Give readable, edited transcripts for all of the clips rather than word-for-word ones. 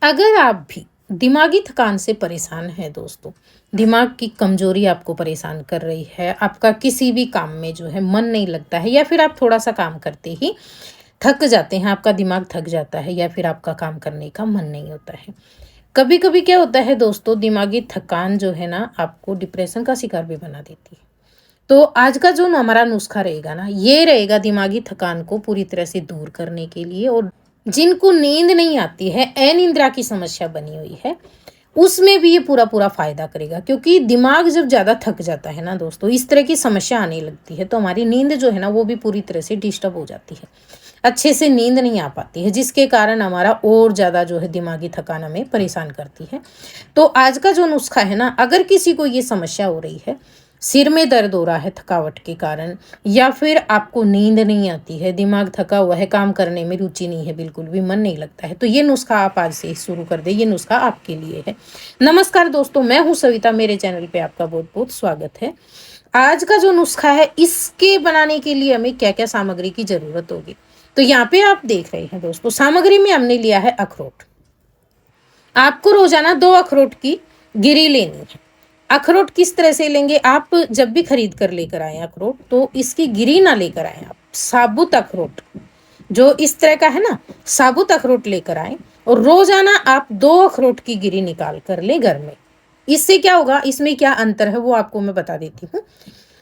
अगर आप भी दिमागी थकान से परेशान हैं दोस्तों, दिमाग की कमजोरी आपको परेशान कर रही है, आपका किसी भी काम में जो है मन नहीं लगता है या फिर आप थोड़ा-सा काम करते ही थक जाते हैं, आपका दिमाग थक जाता है या फिर आपका काम करने का मन नहीं होता है। कभी-कभी क्या होता है दोस्तों, दिमागी थकान जो है ना आपको डिप्रेशन का शिकार भी बना देती है। तो आज का जो हमारा नुस्खा रहेगा ना, ये रहेगा दिमागी थकान को पूरी तरह से दूर करने के लिए। और जिनको नींद नहीं आती है, अनिद्रा की समस्या बनी हुई है, उसमें भी ये पूरा-पूरा फ़ायदा करेगा। क्योंकि दिमाग जब ज़्यादा थक जाता है ना दोस्तों, इस तरह की समस्या आने लगती है, तो हमारी नींद जो है ना, वो भी पूरी तरह से डिस्टर्ब हो जाती है। अच्छे से नींद नहीं आ पाती है, जिसके कारण हमारा और ज़्यादा जो है दिमागी थकान हमें परेशान करती है। तो आज का जो नुस्खा है ना, अगर किसी को ये समस्या हो रही है, सिर में दर्द हो रहा है थकावट के कारण, या फिर आपको नींद नहीं आती है, दिमाग थका हुआ है, काम करने में रुचि नहीं है, बिल्कुल भी मन नहीं लगता है, तो ये नुस्खा आप आज से ही शुरू कर दें। ये नुस्खा आपके लिए है। नमस्कार दोस्तों, मैं हूँ सविता, मेरे चैनल पे आपका बहुत बहुत स्वागत है। आज का जो नुस्खा है, इसके बनाने के लिए हमें क्या क्या सामग्री की जरूरत होगी, तो यहाँ पे आप देख रहे हैं दोस्तों, सामग्री में हमने लिया है अखरोट। आपको रोजाना 2 अखरोट की गिरी लेनी है। अखरोट किस तरह से लेंगे, आप जब भी खरीद कर लेकर आए अखरोट, तो इसकी गिरी ना लेकर आए, आप साबुत अखरोट जो इस तरह का है ना, साबुत अखरोट लेकर आए। और रोजाना आप 2 अखरोट की गिरी निकाल कर ले घर में। इससे क्या होगा, इसमें क्या अंतर है वो आपको मैं बता देती हूँ।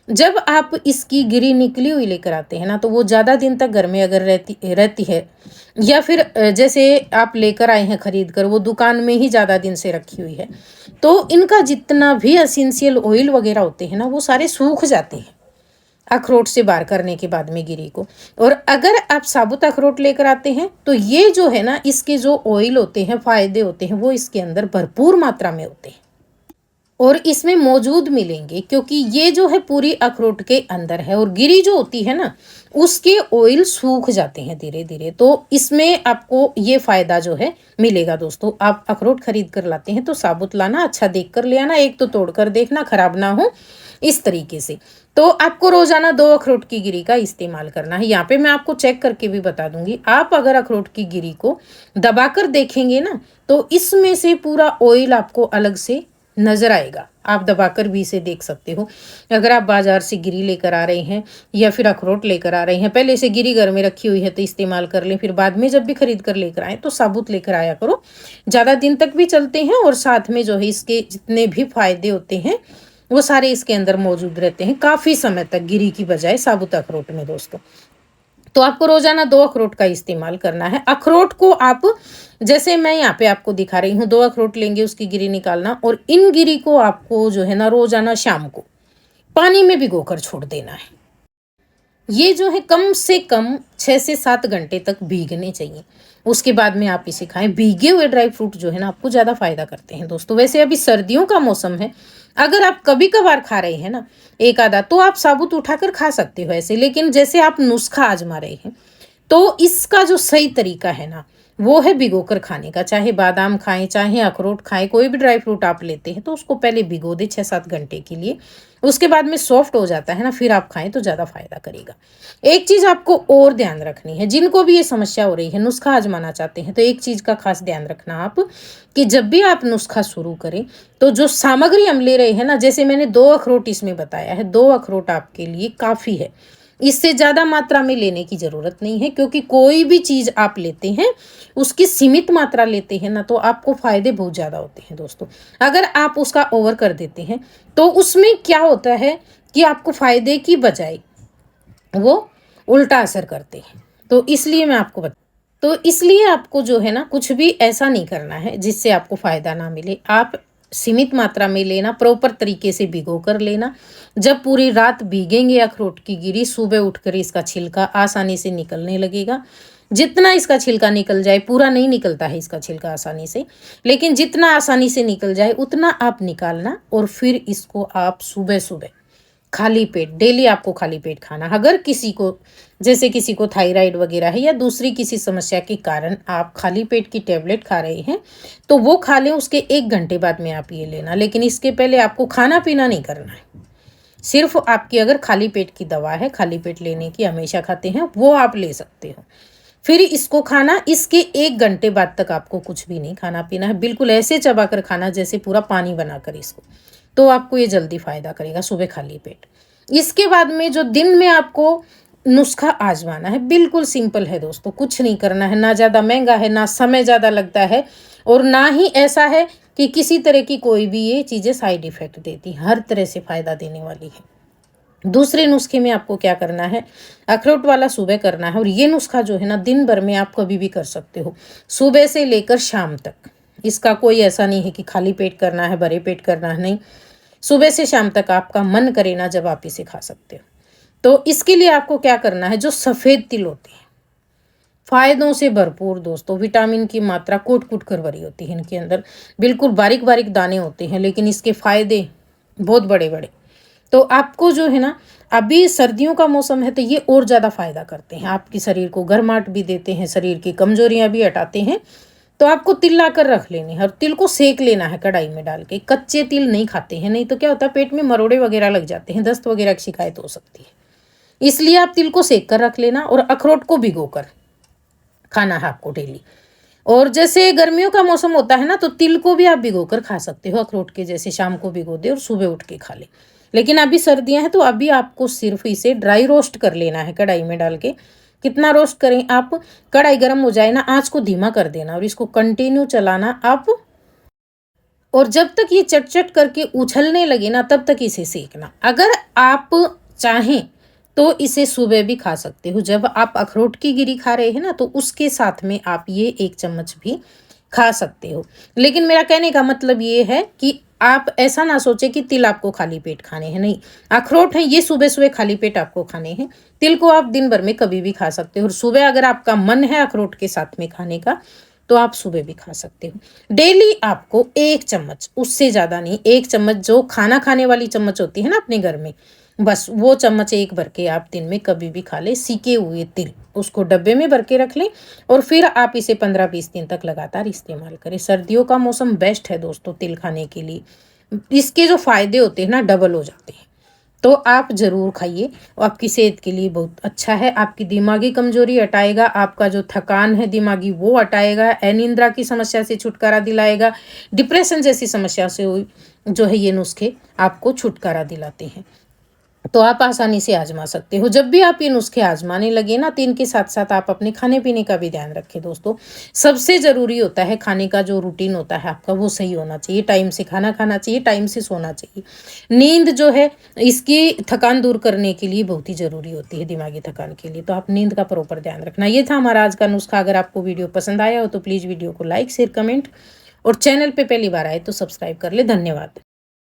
जब आप इसकी गिरी निकली हुई लेकर आते हैं ना, तो वो ज़्यादा दिन तक घर में अगर रहती रहती है, या फिर जैसे आप लेकर आए हैं खरीद कर, वो दुकान में ही ज़्यादा दिन से रखी हुई है, तो इनका जितना भी एसेंशियल ऑयल वगैरह होते हैं ना, वो सारे सूख जाते हैं अखरोट से बाहर करने के बाद में गिरी को। और अगर आप साबुत अखरोट लेकर आते हैं, तो ये जो है ना, इसके जो ऑयल होते हैं, फायदे होते हैं, वो इसके अंदर भरपूर मात्रा में होते हैं और इसमें मौजूद मिलेंगे। क्योंकि ये जो है पूरी अखरोट के अंदर है, और गिरी जो होती है ना, उसके ऑयल सूख जाते हैं धीरे धीरे। तो इसमें आपको ये फायदा जो है मिलेगा दोस्तों। आप अखरोट खरीद कर लाते हैं तो साबुत लाना, अच्छा देख कर ले आना, एक तो तोड़ कर देखना खराब ना हो, इस तरीके से। तो आपको रोजाना 2 अखरोट की गिरी का इस्तेमाल करना है। यहाँ पे मैं आपको चेक करके भी बता दूंगी। आप अगर अखरोट की गिरी को दबाकर देखेंगे ना, तो इसमें से पूरा ऑयल आपको अलग से नजर आएगा। आप दबाकर भी इसे देख सकते हो। अगर आप बाजार से गिरी लेकर आ रहे हैं या फिर अखरोट लेकर आ रहे हैं, पहले से गिरी घर में रखी हुई है तो इस्तेमाल कर लें, फिर बाद में जब भी खरीद कर लेकर आए तो साबुत लेकर आया करो। ज़्यादा दिन तक भी चलते हैं और साथ में जो है इसके जितने भी फायदे होते हैं, वो सारे इसके अंदर मौजूद रहते हैं काफ़ी समय तक, गिरी की बजाय साबुत अखरोट में दोस्तों। तो आपको रोजाना 2 अखरोट का इस्तेमाल करना है। अखरोट को आप, जैसे मैं यहाँ पे आपको दिखा रही हूँ, 2 अखरोट लेंगे, उसकी गिरी निकालना, और इन गिरी को आपको जो है ना, रोजाना शाम को पानी में भिगोकर छोड़ देना है। ये जो है कम से कम 6 से 7 घंटे तक भीगने चाहिए। उसके बाद में आप इसे खाएं। भीगे हुए ड्राई फ्रूट जो है ना, आपको ज़्यादा फायदा करते हैं दोस्तों। वैसे अभी सर्दियों का मौसम है, अगर आप कभी कभार खा रहे हैं ना एक आधा, तो आप साबुत उठाकर खा सकते हो ऐसे। लेकिन जैसे आप नुस्खा आजमा रहे हैं, तो इसका जो सही तरीका है ना, वो है भिगोकर खाने का। चाहे बादाम खाएं, चाहे अखरोट खाएं, कोई भी ड्राई फ्रूट आप लेते हैं तो उसको पहले भिगो दे 6-7 घंटे के लिए। उसके बाद में सॉफ्ट हो जाता है ना, फिर आप खाएं तो ज़्यादा फायदा करेगा। एक चीज़ आपको और ध्यान रखनी है, जिनको भी ये समस्या हो रही है, नुस्खा आजमाना चाहते हैं, तो एक चीज़ का खास ध्यान रखना आप, कि जब भी आप नुस्खा शुरू करें, तो जो सामग्री हम ले रहे हैं ना, जैसे मैंने 2 अखरोट इसमें बताया है, 2 अखरोट आपके लिए काफ़ी है। इससे ज़्यादा मात्रा में लेने की ज़रूरत नहीं है। क्योंकि कोई भी चीज़ आप लेते हैं, उसकी सीमित मात्रा लेते हैं ना, तो आपको फ़ायदे बहुत ज़्यादा होते हैं दोस्तों। अगर आप उसका ओवर कर देते हैं, तो उसमें क्या होता है कि आपको फ़ायदे की बजाय वो उल्टा असर करते हैं। तो इसलिए आपको जो है ना, कुछ भी ऐसा नहीं करना है जिससे आपको फ़ायदा ना मिले। आप सीमित मात्रा में लेना, प्रॉपर तरीके से भिगो कर लेना। जब पूरी रात भीगेंगे अखरोट की गिरी, सुबह उठकर इसका छिलका आसानी से निकलने लगेगा। जितना इसका छिलका निकल जाए, पूरा नहीं निकलता है इसका छिलका आसानी से, लेकिन जितना आसानी से निकल जाए उतना आप निकालना। और फिर इसको आप सुबह सुबह खाली पेट, डेली आपको खाली पेट खाना। अगर किसी को, जैसे किसी को थायराइड वगैरह है या दूसरी किसी समस्या के कारण आप खाली पेट की टेबलेट खा रहे हैं, तो वो खा लें, उसके 1 घंटे बाद में आप ये लेना। लेकिन इसके पहले आपको खाना पीना नहीं करना है। सिर्फ आपकी अगर खाली पेट की दवा है, खाली पेट लेने की हमेशा खाते हैं, वो आप ले सकते हो। फिर इसको खाना, इसके 1 घंटे बाद तक आपको कुछ भी नहीं खाना पीना है, बिल्कुल ऐसे चबा कर खाना जैसे पूरा पानी बनाकर इसको, तो आपको ये जल्दी फ़ायदा करेगा सुबह खाली पेट। इसके बाद में जो दिन में आपको नुस्खा आजमाना है, बिल्कुल सिंपल है दोस्तों, कुछ नहीं करना है, ना ज़्यादा महंगा है, ना समय ज़्यादा लगता है, और ना ही ऐसा है कि किसी तरह की कोई भी ये चीज़ें साइड इफ़ेक्ट देती, हर तरह से फ़ायदा देने वाली है। दूसरे नुस्खे में आपको क्या करना है, अखरोट वाला सुबह करना है, और ये नुस्खा जो है ना दिन भर में आप कभी भी कर सकते हो, सुबह से लेकर शाम तक। इसका कोई ऐसा नहीं है कि खाली पेट करना है, भरे पेट करना है, नहीं, सुबह से शाम तक आपका मन करे ना जब आप इसे खा सकते हो। तो इसके लिए आपको क्या करना है, जो सफ़ेद तिल होते हैं, फायदों से भरपूर दोस्तों, विटामिन की मात्रा कूट कूट कर भरी होती है इनके अंदर, बिल्कुल बारीक बारीक दाने होते हैं, लेकिन इसके फायदे बहुत बड़े बड़े। तो आपको जो है ना, अभी सर्दियों का मौसम है तो ये और ज़्यादा फायदा करते हैं, आपके शरीर को गर्माहट भी देते हैं, शरीर की कमजोरियां भी हटाते हैं। तो आपको तिल ला कर रख लेने हैं, और तिल को सेक लेना है कढ़ाई में डाल के। कच्चे तिल नहीं खाते हैं, नहीं तो क्या होता है, पेट में मरोड़े वगैरह लग जाते हैं, दस्त वगैरह की शिकायत हो सकती है। इसलिए आप तिल को सेक कर रख लेना, और अखरोट को भिगो कर खाना है आपको डेली। और जैसे गर्मियों का मौसम होता है ना, तो तिल को भी आप भिगो कर खा सकते हो अखरोट के जैसे, शाम को भिगो दे और सुबह उठ के खा ले। लेकिन अभी सर्दियां हैं तो अभी आपको सिर्फ इसे ड्राई रोस्ट कर लेना है कढ़ाई में डाल के। कितना रोस्ट करें आप, कढ़ाई गर्म हो जाए ना, आंच को धीमा कर देना और इसको कंटिन्यू चलाना आप, और जब तक ये चट चट करके उछलने लगे ना तब तक इसे सेकना। अगर आप चाहें तो इसे सुबह भी खा सकते हो, जब आप अखरोट की गिरी खा रहे हैं ना तो उसके साथ में आप ये 1 चम्मच भी खा सकते हो। लेकिन मेरा कहने का मतलब ये है कि आप ऐसा ना सोचे कि तिल आपको खाली पेट खाने हैं, नहीं, अखरोट हैं ये सुबह सुबह खाली पेट आपको खाने हैं। तिल को आप दिन भर में कभी भी खा सकते हो, और सुबह अगर आपका मन है अखरोट के साथ में खाने का तो आप सुबह भी खा सकते हो। डेली आपको 1 चम्मच, उससे ज़्यादा नहीं, 1 चम्मच, जो खाना खाने वाली चम्मच होती है ना अपने घर में, बस वो चम्मच 1 भर के आप दिन में कभी भी खा लें। सीके हुए तिल, उसको डब्बे में भर के रख लें, और फिर आप इसे 15-20 दिन तक लगातार इस्तेमाल करें। सर्दियों का मौसम बेस्ट है दोस्तों तिल खाने के लिए, इसके जो फायदे होते हैं ना डबल हो जाते हैं। तो आप ज़रूर खाइए, और आपकी सेहत के लिए बहुत अच्छा है। आपकी दिमागी कमजोरी हटाएगा, आपका जो थकान है दिमागी वो हटाएगा, अनिद्रा की समस्या से छुटकारा दिलाएगा, डिप्रेशन जैसी समस्या से जो है ये नुस्खे आपको छुटकारा दिलाते हैं। तो आप आसानी से आजमा सकते हो। जब भी आप ये नुस्खे आजमाने लगे ना, तो इनके साथ साथ आप अपने खाने पीने का भी ध्यान रखें दोस्तों। सबसे ज़रूरी होता है खाने का जो रूटीन होता है आपका, वो सही होना चाहिए। टाइम से खाना खाना चाहिए, टाइम से सोना चाहिए। नींद जो है इसकी थकान दूर करने के लिए बहुत ही ज़रूरी होती है, दिमागी थकान के लिए। तो आप नींद का प्रॉपर ध्यान रखना। ये था हमारा आज का नुस्खा। अगर आपको वीडियो पसंद आया हो तो प्लीज़ वीडियो को लाइक शेयर कमेंट, और चैनल पे पहली बार आए तो सब्सक्राइब कर ले। धन्यवाद।